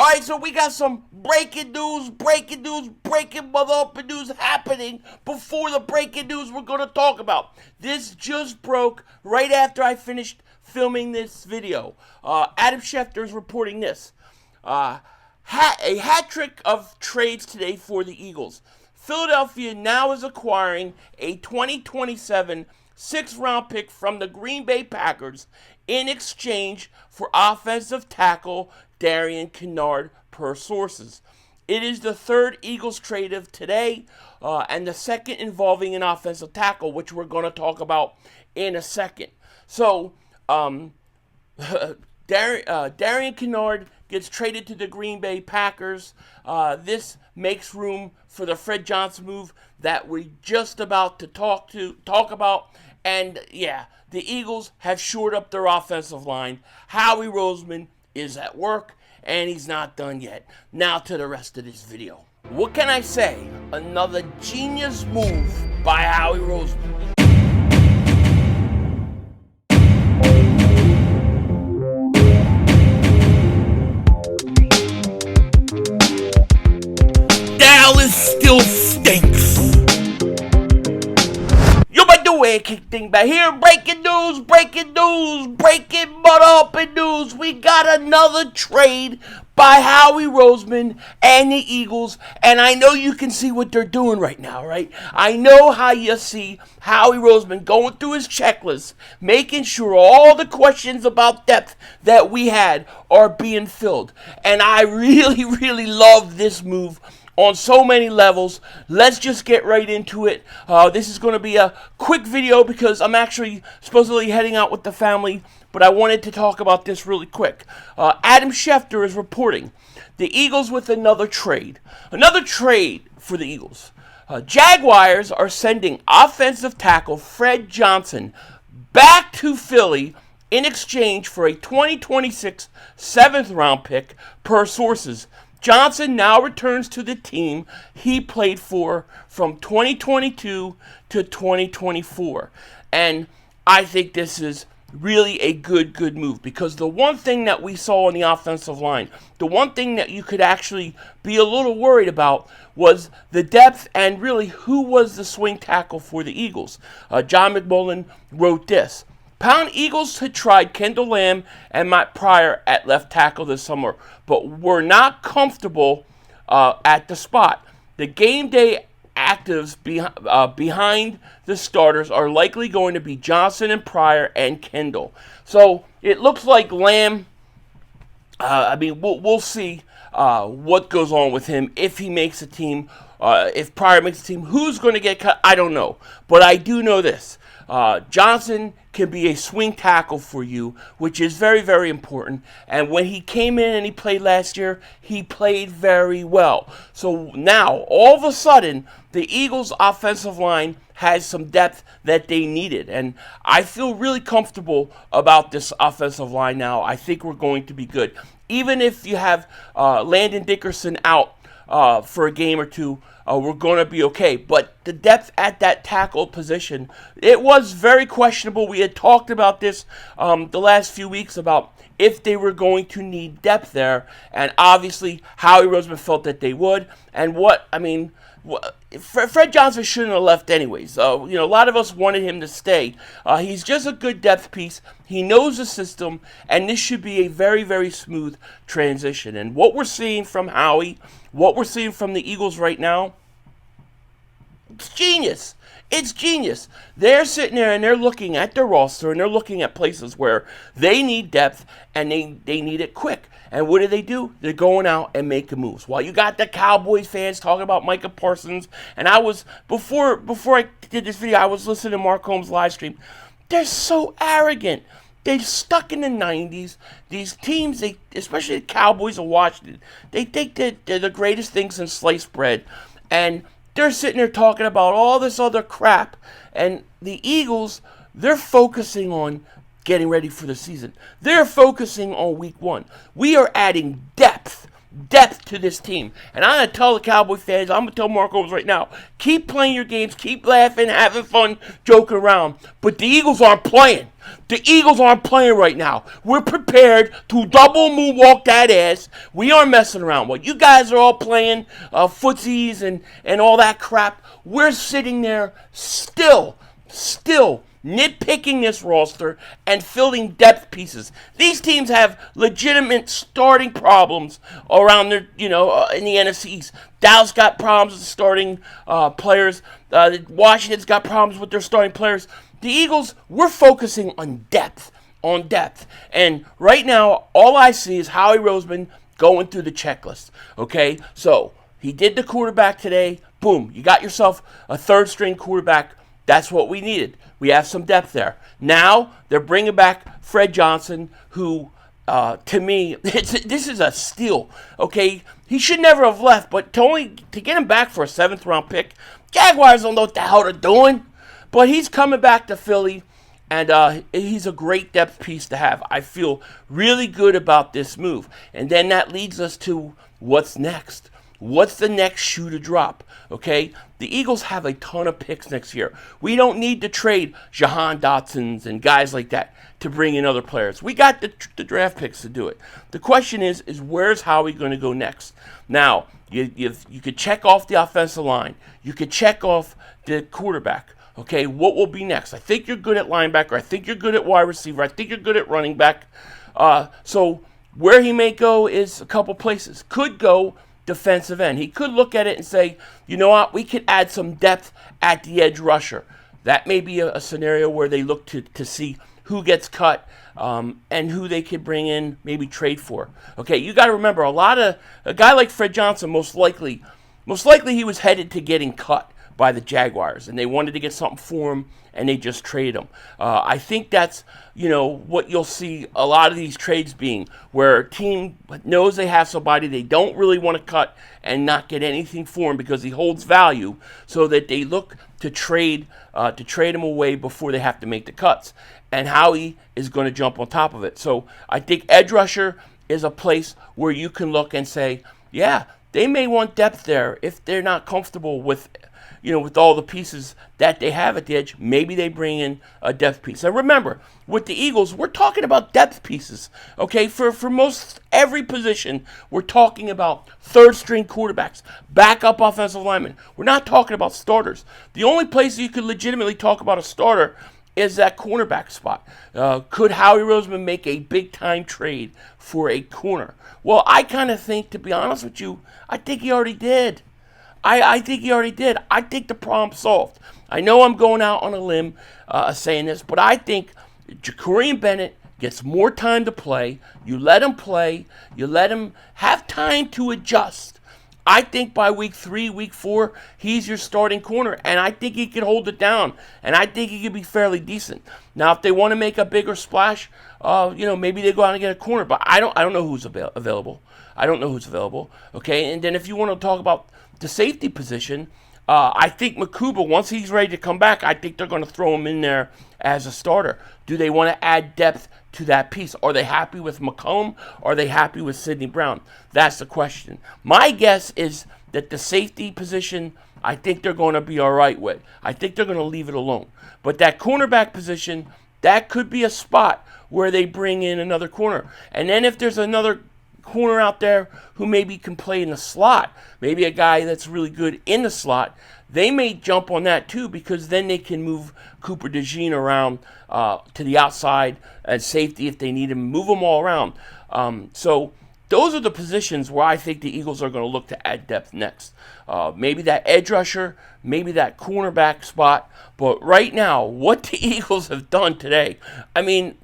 Alright, so we got some breaking news, breaking mother up news happening before the breaking news we're going to talk about. This just broke right after I finished filming this video. Adam Schefter is reporting this. A hat trick of trades today for the Eagles. Philadelphia now is acquiring a 2027 sixth-round pick from the Green Bay Packers in exchange for offensive tackle Darian Kinnard, per sources. It is the third Eagles trade of today, and the second involving an offensive tackle, which we're going to talk about in a second. So, Darian Kinnard gets traded to the Green Bay Packers. This makes room for the Fred Johnson move that we're just about to talk about. And yeah, the Eagles have shored up their offensive line. Howie Roseman is at work, and he's not done yet. Now to the rest of this video. What can I say? Another genius move by Howie Roseman. Dallas still stinks. You might do it, kick Dingbat here. Breaking news, breaking mother up news. We got another trade by Howie Roseman and the Eagles, and I know you can see what they're doing right now, right? I know how you see Howie Roseman going through his checklist, making sure all the questions about depth that we had are being filled. And I really, really love this move on so many levels. Let's just get right into it. This is going to be a quick video because I'm actually supposedly heading out with the family, but I wanted to talk about this really quick. Adam Schefter is reporting the Eagles with another trade. Another trade for the Eagles. Jaguars are sending offensive tackle Fred Johnson back to Philly in exchange for a 2026 seventh-round pick, per sources. Johnson now returns to the team he played for from 2022 to 2024. And I think this is really a good move, because the one thing that we saw on the offensive line, the one thing that you could actually be a little worried about, was the depth and really who was the swing tackle for the Eagles. John McMullen wrote this. Pound Eagles had tried Kendall Lamb and Matt Pryor at left tackle this summer, but were not comfortable at the spot. The game day actives behind the starters are likely going to be Johnson and Pryor and Kendall. So it looks like Lamb, we'll see what goes on with him if he makes a team. If Pryor makes a team, who's going to get cut? I don't know. But I do know this. Johnson can be a swing tackle for you, which is very, very important. And when he came in and he played last year, he played very well. So now, all of a sudden, the Eagles' offensive line has some depth that they needed. And I feel really comfortable about this offensive line now. I think we're going to be good. Even if you have Landon Dickerson out for a game or two, we're going to be okay. But the depth at that tackle position, it was very questionable. We had talked about this the last few weeks about if they were going to need depth there. And obviously, Howie Roseman felt that they would. And Fred Johnson shouldn't have left anyways. A lot of us wanted him to stay. He's just a good depth piece. He knows the system, and this should be a very, very smooth transition. And what we're seeing from Howie, what we're seeing from the Eagles right now, it's genius. It's genius. They're sitting there and they're looking at their roster and they're looking at places where they need depth and they need it quick. And what do? They're going out and making moves. While you got the Cowboys fans talking about Micah Parsons, and I was, before I did this video, I was listening to Mark Holmes' live stream. They're so arrogant. They're stuck in the 90s. These teams, especially the Cowboys of Washington, they think that they're the greatest thing since sliced bread. And they're sitting there talking about all this other crap. And the Eagles, they're focusing on getting ready for the season. They're focusing on week 1. We are adding depth to this team. And I'm going to tell the Cowboy fans, I'm going to tell Mark Holmes right now, keep playing your games, keep laughing, having fun, joking around. But the Eagles aren't playing. The Eagles aren't playing right now. We're prepared to double moonwalk that ass. We aren't messing around. While you guys are all playing footsies and all that crap, we're sitting there still nitpicking this roster and filling depth pieces. These teams have legitimate starting problems around their, in the NFC East. Dallas got problems with starting players. Washington's got problems with their starting players. The Eagles, we're focusing on depth. And right now, all I see is Howie Roseman going through the checklist. Okay, so he did the quarterback today. Boom, you got yourself a third-string quarterback. That's what we needed. We have some depth there. Now they're bringing back Fred Johnson, who, to me, this is a steal. Okay, he should never have left, but to get him back for a 7th-round pick, Jaguars don't know what the hell they're doing. But he's coming back to Philly, and he's a great depth piece to have. I feel really good about this move. And then that leads us to what's next. What's the next shoe to drop? Okay, the Eagles have a ton of picks next year. We don't need to trade Jahan Dotsons and guys like that to bring in other players. We got the draft picks to do it. The question is where's Howie going to go next? Now, you could check off the offensive line. You could check off the quarterback. Okay, what will be next? I think you're good at linebacker. I think you're good at wide receiver. I think you're good at running back. So where he may go is a couple places. Could go defensive end. He could look at it and say, you know what, we could add some depth at the edge rusher. That may be a scenario where they look to see who gets cut and who they could bring in, maybe trade for. Okay, you got to remember, a guy like Fred Johnson, most likely he was headed to getting cut by the Jaguars, and they wanted to get something for him, and they just traded him. I think that's, what you'll see a lot of these trades being, where a team knows they have somebody they don't really want to cut and not get anything for him because he holds value, so that they look to trade him away before they have to make the cuts. And Howie is going to jump on top of it. So I think edge rusher is a place where you can look and say, yeah, they may want depth there if they're not comfortable with all the pieces that they have at the edge. Maybe they bring in a depth piece. And remember, with the Eagles, we're talking about depth pieces. Okay, for most every position, we're talking about third-string quarterbacks, backup offensive linemen. We're not talking about starters. The only place you could legitimately talk about a starter is that cornerback spot. Could Howie Roseman make a big-time trade for a corner? Well, I kind of think, to be honest with you, I think he already did. I think he already did. I think the problem's solved. I know I'm going out on a limb saying this, but I think Jacorian Bennett gets more time to play. You let him play. You let him have time to adjust. I think by week 3, week 4, he's your starting corner, and I think he can hold it down, and I think he can be fairly decent. Now, if they want to make a bigger splash, maybe they go out and get a corner, but I don't know who's available. I don't know who's available. Okay, and then if you want to talk about the safety position, I think Makuba, once he's ready to come back, I think they're going to throw him in there as a starter. Do they want to add depth to that piece? Are they happy with McComb? Are they happy with Sidney Brown? That's the question. My guess is that the safety position, I think they're going to be all right with. I think they're going to leave it alone. But that cornerback position, that could be a spot where they bring in another corner. And then if there's another corner out there who maybe can play in the slot, maybe a guy that's really good in the slot, they may jump on that too, because then they can move Cooper DeJean around to the outside as safety if they need him, move them all around. So those are the positions where I think the Eagles are going to look to add depth next. Maybe that edge rusher, maybe that cornerback spot. But right now, what the Eagles have done today, I mean,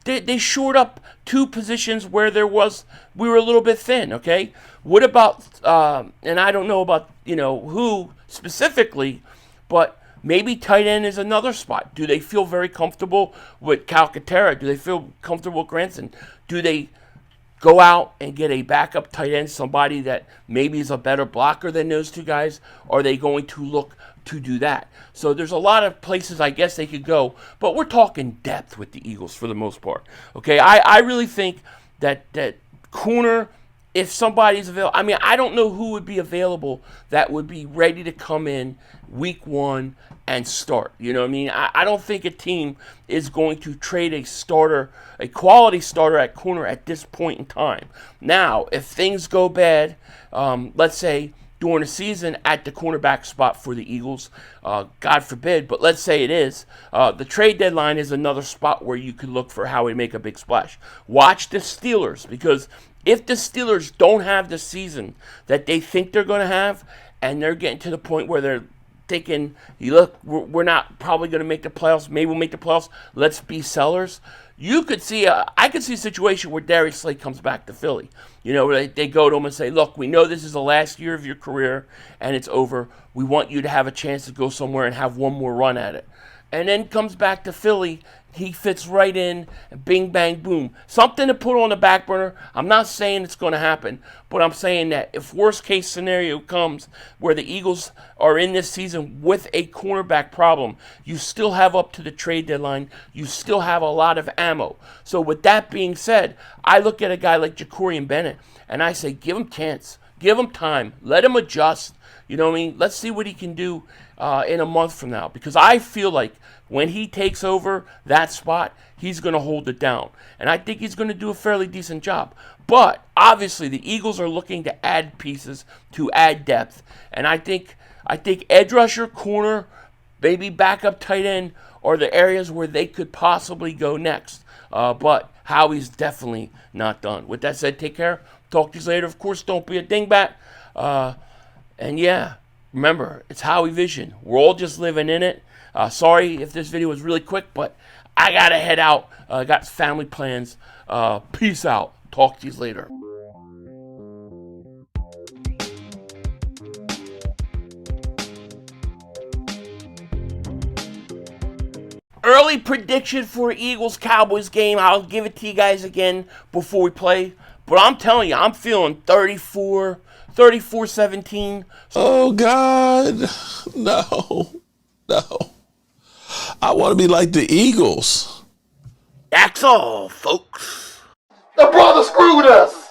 they shored up 2 positions where we were a little bit thin, okay? What about, and I don't know about, who specifically, but maybe tight end is another spot. Do they feel very comfortable with Calcaterra? Do they feel comfortable with Granson? Do they go out and get a backup tight end, somebody that maybe is a better blocker than those 2 guys? Are they going to look to do that? So there's a lot of places I guess they could go, but we're talking depth with the Eagles for the most part. Okay, I really think that corner if somebody's available. I mean, I don't know who would be available that would be ready to come in week 1 and start. You know what I mean? I don't think a team is going to trade a starter, a quality starter at corner at this point in time. Now, if things go bad, let's say during the season at the cornerback spot for the Eagles, God forbid, but let's say it is, the trade deadline is another spot where you could look for how we make a big splash. Watch the Steelers, because if the Steelers don't have the season that they think they're going to have, and they're getting to the point where they're thinking, look, we're not probably going to make the playoffs, maybe we'll make the playoffs, let's be sellers. You could see, I could see a situation where Darius Slay comes back to Philly. You know, where they go to him and say, look, we know this is the last year of your career and it's over. We want you to have a chance to go somewhere and have one more run at it. And then comes back to Philly. He fits right in, bing, bang, boom. Something to put on the back burner. I'm not saying it's going to happen, but I'm saying that if worst case scenario comes where the Eagles are in this season with a cornerback problem, you still have up to the trade deadline. You still have a lot of ammo. So with that being said, I look at a guy like Jacorian Bennett, and I say, give him chance. Give him time. Let him adjust. You know what I mean? Let's see what he can do in a month from now. Because I feel like when he takes over that spot, he's going to hold it down. And I think he's going to do a fairly decent job. But obviously, the Eagles are looking to add pieces, to add depth. And I think edge rusher, corner, maybe backup tight end are the areas where they could possibly go next. But Howie's definitely not done. With that said, take care. Talk to you later. Of course, don't be a dingbat. And yeah, remember, it's Howie Vision. We're all just living in it. Sorry if this video was really quick, but I got to head out. I got family plans. Peace out. Talk to you later. Early prediction for Eagles-Cowboys game. I'll give it to you guys again before we play. But I'm telling you, I'm feeling 34-17. Oh, God. No. I want to be like the Eagles. That's all, folks. The brother screwed us.